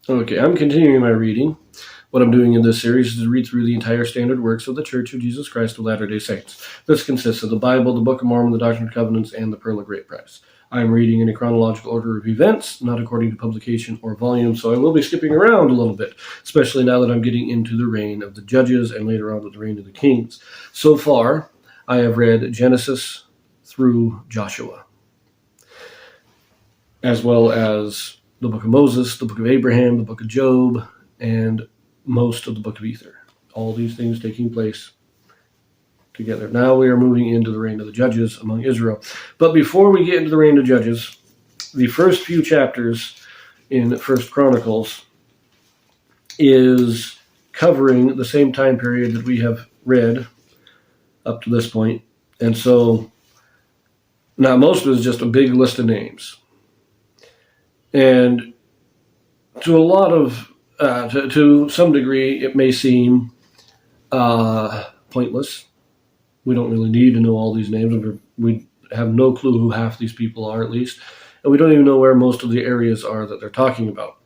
Okay, I'm continuing my reading. What I'm doing in this series is to read through the entire standard works of the Church of Jesus Christ of Latter-day Saints. This consists of the Bible, the Book of Mormon, the Doctrine and Covenants, and the Pearl of Great Price. I am reading in a chronological order of events, not according to publication or volume, so I will be skipping around a little bit, especially now that I'm getting into the reign of the judges and later on with the reign of the kings. So far, I have read Genesis through Joshua, as well as the Book of Moses, the Book of Abraham, the Book of Job, and most of the Book of Ether. All these things taking place together. Now we are moving into the reign of the judges among Israel. But before we get into the reign of judges, the first few chapters in First Chronicles is covering the same time period that we have read up to this point. And so now most of it is just a big list of names. And to a lot of, to some degree, it may seem pointless. We don't really need to know all these names. We have no clue who half these people are, at least. And we don't even know where most of the areas are that they're talking about.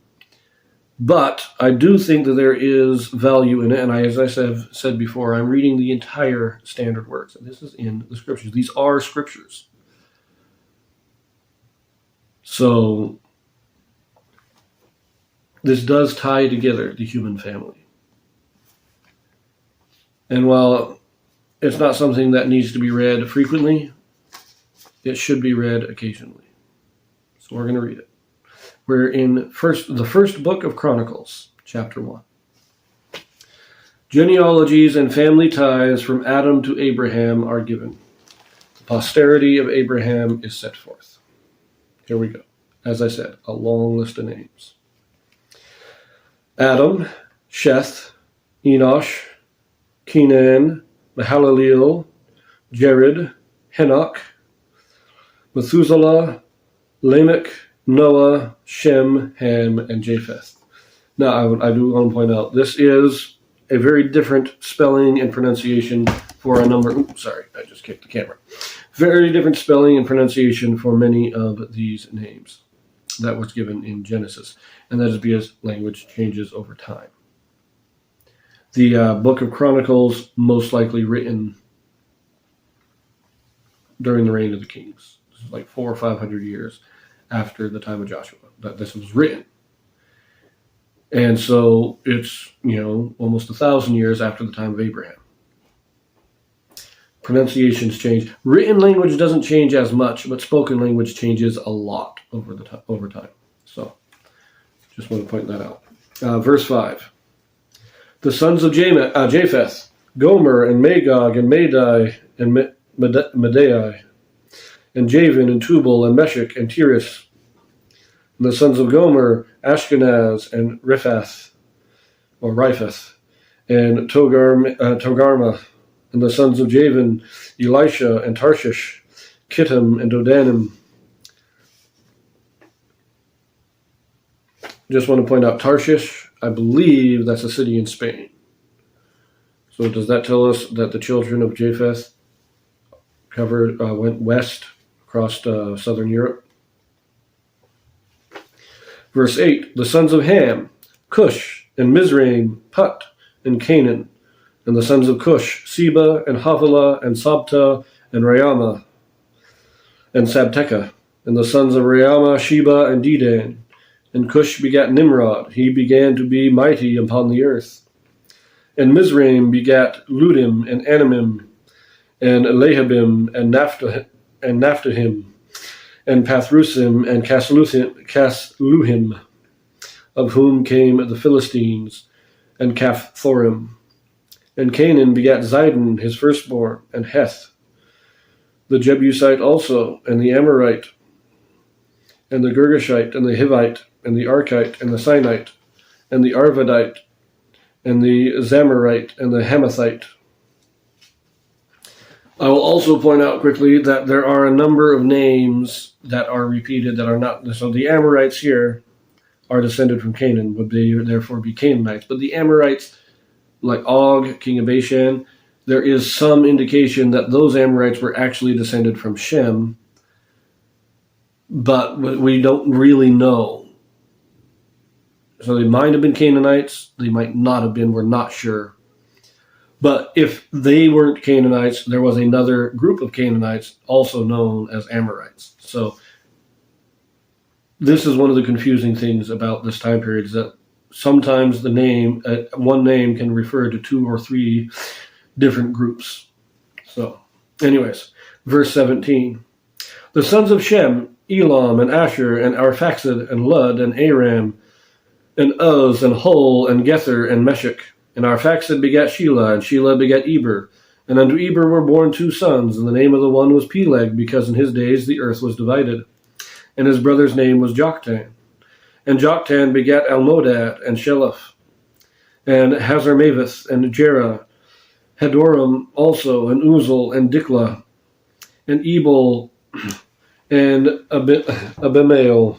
But I do think that there is value in it. And as I said before, I'm reading the entire standard works. And this is in the scriptures. These are scriptures. So this does tie together the human family. And while it's not something that needs to be read frequently, it should be read occasionally. So we're going to read it. We're in the first book of Chronicles, chapter 1. Genealogies and family ties from Adam to Abraham are given. The posterity of Abraham is set forth. Here we go. As I said, a long list of names. Adam, Sheth, Enosh, Kenan, Mahalaleel, Jared, Henoch, Methuselah, Lamech, Noah, Shem, Ham, and Japheth. Now, I do want to point out, this is a very different spelling and pronunciation for a number... Oops, sorry, I just kicked the camera. Very different spelling and pronunciation for many of these names that was given in Genesis. And that is because language changes over time. The Book of Chronicles, most likely written during the reign of the kings. This is like 400 or 500 years after the time of Joshua that this was written. And so it's, almost 1,000 years after the time of Abraham. Pronunciations change. Written language doesn't change as much, but spoken language changes a lot over time. So just want to point that out. Verse 5. The sons of Japheth, Gomer, and Magog, and Madai, and Medai, and Javan, and Tubal, and Meshech, and Tiras. And the sons of Gomer, Ashkenaz, and Riphath, and Togarmah. And the sons of Javan, Elisha, and Tarshish, Kittim, and Dodanim. Just want to point out Tarshish, I believe that's a city in Spain. So does that tell us that the children of Japheth went west across southern Europe? Verse 8, the sons of Ham, Cush, and Mizraim, Put, and Canaan. And the sons of Cush, Seba, and Havilah, and Sabta, and Rayama, and Sabteka. And the sons of Rayama, Sheba, and Dedan. And Cush begat Nimrod. He began to be mighty upon the earth. And Mizraim begat Ludim, and Anamim, and Lahabim, and Naphtahim, and Pathrusim, and Casluhim, of whom came the Philistines, and Caphthorim. And Canaan begat Zidon, his firstborn, and Heth, the Jebusite also, and the Amorite, and the Girgashite, and the Hivite, and the Arkite, and the Sinite, and the Arvadite, and the Zamorite, and the Hamathite. I will also point out quickly that there are a number of names that are repeated that are not. So the Amorites here are descended from Canaan, would they therefore be Canaanites. But the Amorites, like Og, king of Bashan, there is some indication that those Amorites were actually descended from Shem, but we don't really know. So they might have been Canaanites. They might not have been. We're not sure. But if they weren't Canaanites, there was another group of Canaanites also known as Amorites. So this is one of the confusing things about this time period, is that sometimes the name, one name can refer to 2 or 3 different groups. So anyways, verse 17. The sons of Shem, Elam and Asher and Arphaxad and Lud and Aram and Uz and Hul and Gether and Meshech. And Arphaxad begat Shelah, and Shelah begat Eber. And unto Eber were born 2 sons, and the name of the one was Peleg, because in his days the earth was divided. And his brother's name was Joktan. And Joktan begat Almodad and Sheleph, and Hazarmaveth and Jerah, Hadoram also, and Uzal and Diklah, and Ebal, and Abimael,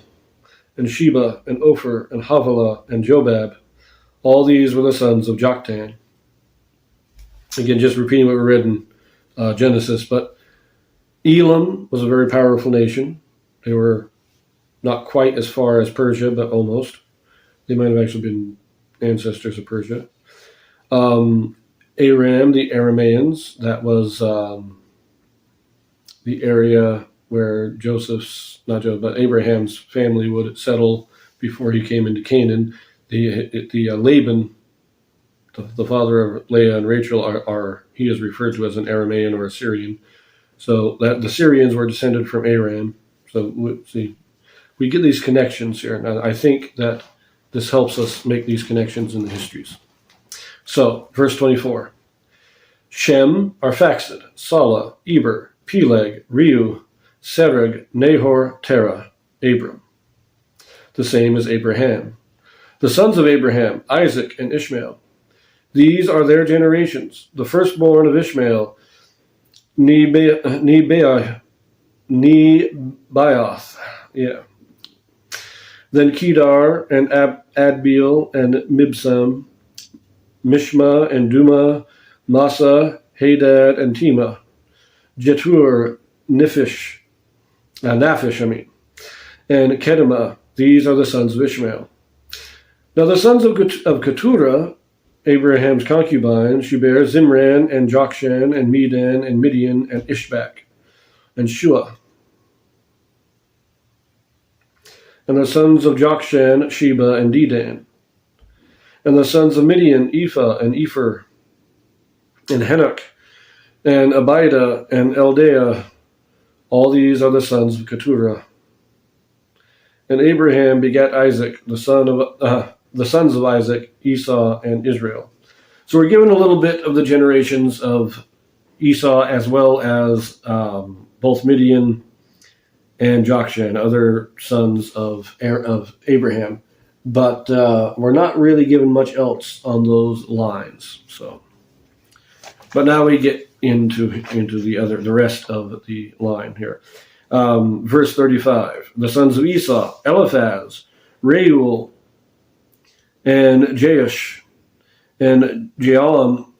and Sheba, and Ophir, and Havilah, and Jobab. All these were the sons of Joktan. Again, just repeating what we read in Genesis. But Elam was a very powerful nation. They were not quite as far as Persia, but almost. They might have actually been ancestors of Persia. Aram, the Arameans, that was the area where Abraham's family would settle before he came into Canaan. The Laban, the father of Leah and Rachel, he is referred to as an Aramean or Assyrian. So that the Syrians were descended from Aram. So we get these connections here. Now I think that this helps us make these connections in the histories. So verse 24: Shem, Arphaxad, Salah, Eber, Peleg, Reu, Serug, Nahor, Terah, Abram. The same as Abraham. The sons of Abraham, Isaac and Ishmael. These are their generations. The firstborn of Ishmael, Nebaioth. Yeah. Then Kedar and Adbeel and Mibsam, Mishma and Duma, Massa, Hadad and Tema, Jetur, Naphish, and Kedemah. These are the sons of Ishmael. Now the sons of Keturah, Abraham's concubine, she bare Zimran and Jokshan and Medan and Midian and Ishbak and Shua. And the sons of Jokshan, Sheba and Dedan. And the sons of Midian, Ephah and Epher and Henoch and Abida and Eldaah. All these are the sons of Keturah. And Abraham begat Isaac, the sons of Isaac, Esau, and Israel. So we're given a little bit of the generations of Esau, as well as both Midian and Jokshan, other sons of Abraham. But we're not really given much else on those lines. So, but now we get into the rest of the line here. Verse 35: the sons of Esau, Eliphaz, Reuel, and Jeush, and Jealam,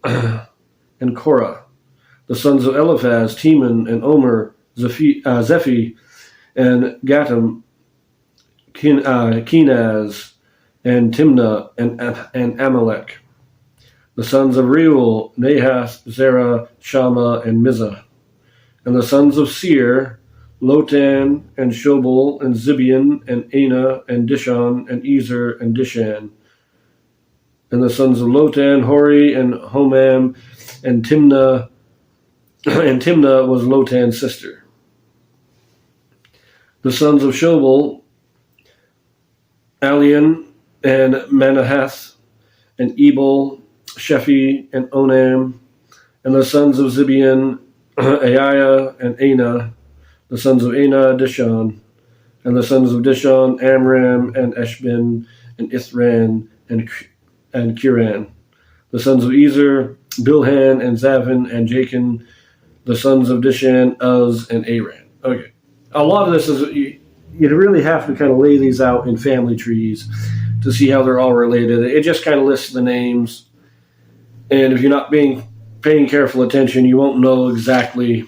and Korah. The sons of Eliphaz, Teman, and Omer, Zephi, and Gatam, Kenaz, and Timnah, and Amalek. The sons of Reuel, Nahath, Zerah, Shammah, and Mizah. And the sons of Seir, Lotan, and Shobal, and Zibeon, and Anah, and Dishon, and Ezer, and Dishan. And the sons of Lotan, Hori, and Homam, and Timnah, and Timnah was Lotan's sister. The sons of Shobal, Alian, and Manahath, and Ebal, Shephi, and Onam. And the sons of Zibeon, Aiah, and Anah. The sons of Anah, Dishon. And the sons of Dishon, Amram, and Eshbin, and Ithran, and Kiran. The sons of Ezer, Bilhan, and Zavin, and Jachin. The sons of Dishan, Uz, and Aran. Okay. A lot of this is, you really have to kind of lay these out in family trees to see how they're all related. It just kind of lists the names. And if you're not paying careful attention, you won't know exactly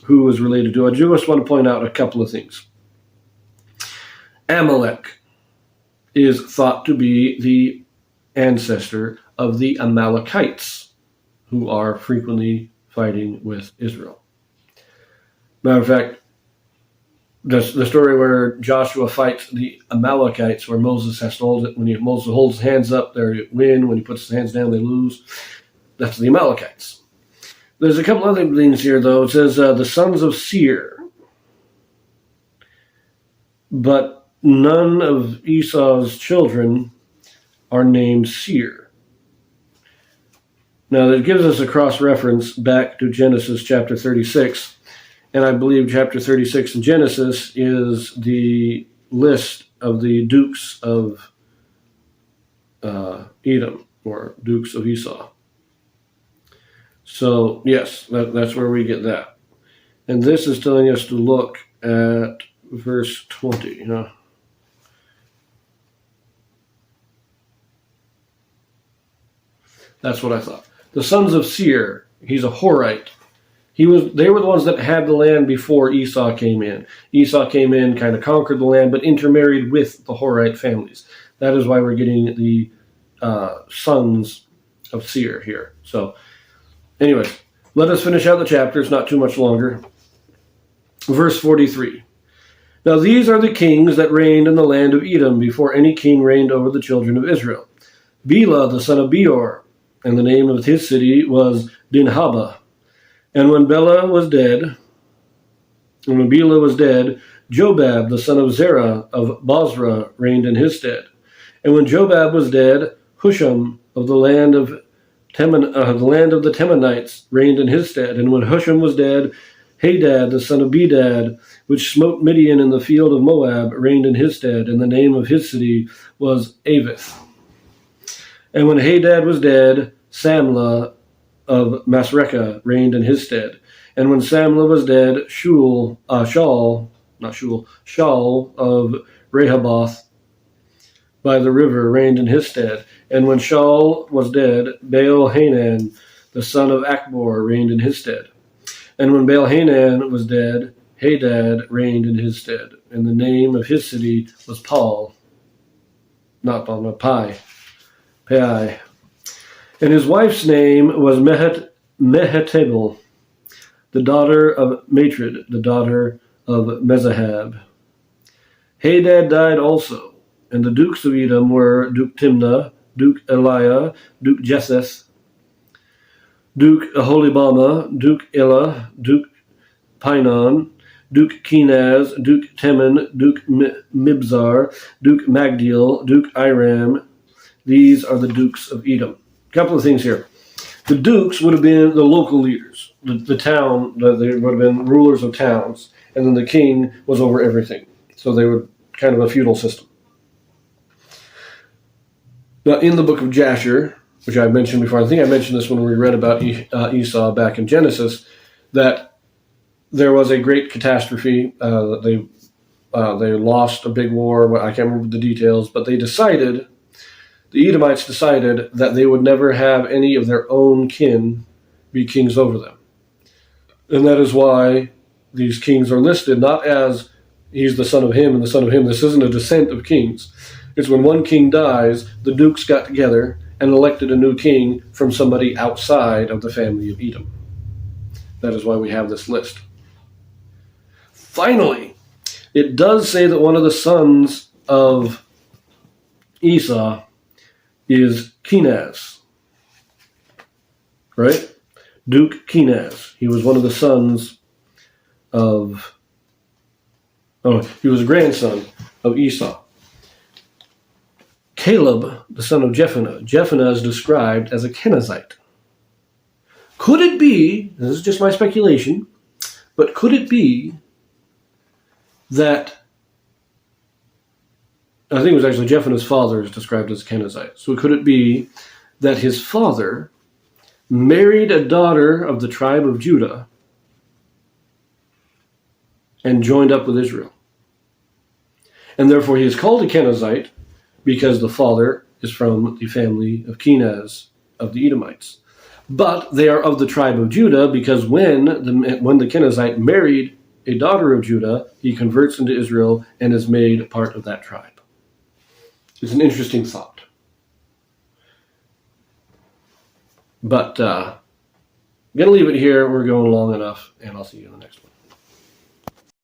who is related to. I just want to point out a couple of things. Amalek. is thought to be the ancestor of the Amalekites, who are frequently fighting with Israel. Matter of fact, the story where Joshua fights the Amalekites, where Moses has to hold it, when Moses holds his hands up, they win. When he puts his hands down, they lose. That's the Amalekites. There's a couple other things here, though. It says the sons of Seir, but none of Esau's children are named Seir. Now, that gives us a cross-reference back to Genesis chapter 36. And I believe chapter 36 in Genesis is the list of the dukes of Edom, or dukes of Esau. So, yes, that's where we get that. And this is telling us to look at verse 20. That's what I thought. The sons of Seir, he's a Horite. They were the ones that had the land before Esau came in. Esau came in, kind of conquered the land, but intermarried with the Horite families. That is why we're getting the sons of Seir here. So, anyways, let us finish out the chapter. It's not too much longer. Verse 43. Now these are the kings that reigned in the land of Edom before any king reigned over the children of Israel. Bela, the son of Beor, and the name of his city was Dinhabah. And when Bela was dead, Jobab, the son of Zerah of Bozrah, reigned in his stead. And when Jobab was dead, Husham of the land of the Temanites reigned in his stead. And when Husham was dead, Hadad, the son of Bedad, which smote Midian in the field of Moab, reigned in his stead. And the name of his city was Avith. And when Hadad was dead, Samlah of Masrekah reigned in his stead. And when Samlah was dead, Shaul of Rehoboth by the river reigned in his stead. And when Shaul was dead, Baal-Hanan, the son of Akbor, reigned in his stead. And when Baal-Hanan was dead, Hadad reigned in his stead. And the name of his city was Pai. And his wife's name was Mehetabel, the daughter of Matred, the daughter of Mezahab. Hadad died also, and the dukes of Edom were Duke Timnah, Duke Eliah, Duke Jesseth, Duke Aholibamah, Duke Elah, Duke Pinon, Duke Kenaz, Duke Teman, Duke Mibzar, Duke Magdiel, Duke Iram. These are the dukes of Edom. A couple of things here. The dukes would have been the local leaders, the town, they would have been rulers of towns, and then the king was over everything. So they were kind of a feudal system. Now, in the book of Jasher, which I mentioned before, I think I mentioned this when we read about Esau back in Genesis, that there was a great catastrophe. They lost a big war. I can't remember the details, but the Edomites decided that they would never have any of their own kin be kings over them. And that is why these kings are listed not as he's the son of him and the son of him. This isn't a descent of kings. It's when one king dies, the dukes got together and elected a new king from somebody outside of the family of Edom. That is why we have this list. Finally, it does say that one of the sons of Esau is Kenaz, right? Duke Kenaz. He was one of the sons of, he was a grandson of Esau. Caleb, the son of Jephunneh. Jephunneh is described as a Kenizzite. Could it be, this is just my speculation, but could it be that I think it was actually Jephunneh's father is described as Kenizzite. So could it be that his father married a daughter of the tribe of Judah and joined up with Israel? And therefore he is called a Kenizzite because the father is from the family of Kenaz of the Edomites. But they are of the tribe of Judah because when the Kenizzite married a daughter of Judah, he converts into Israel and is made part of that tribe. is an interesting thought. But I'm going to leave it here. We're going long enough, and I'll see you in the next one.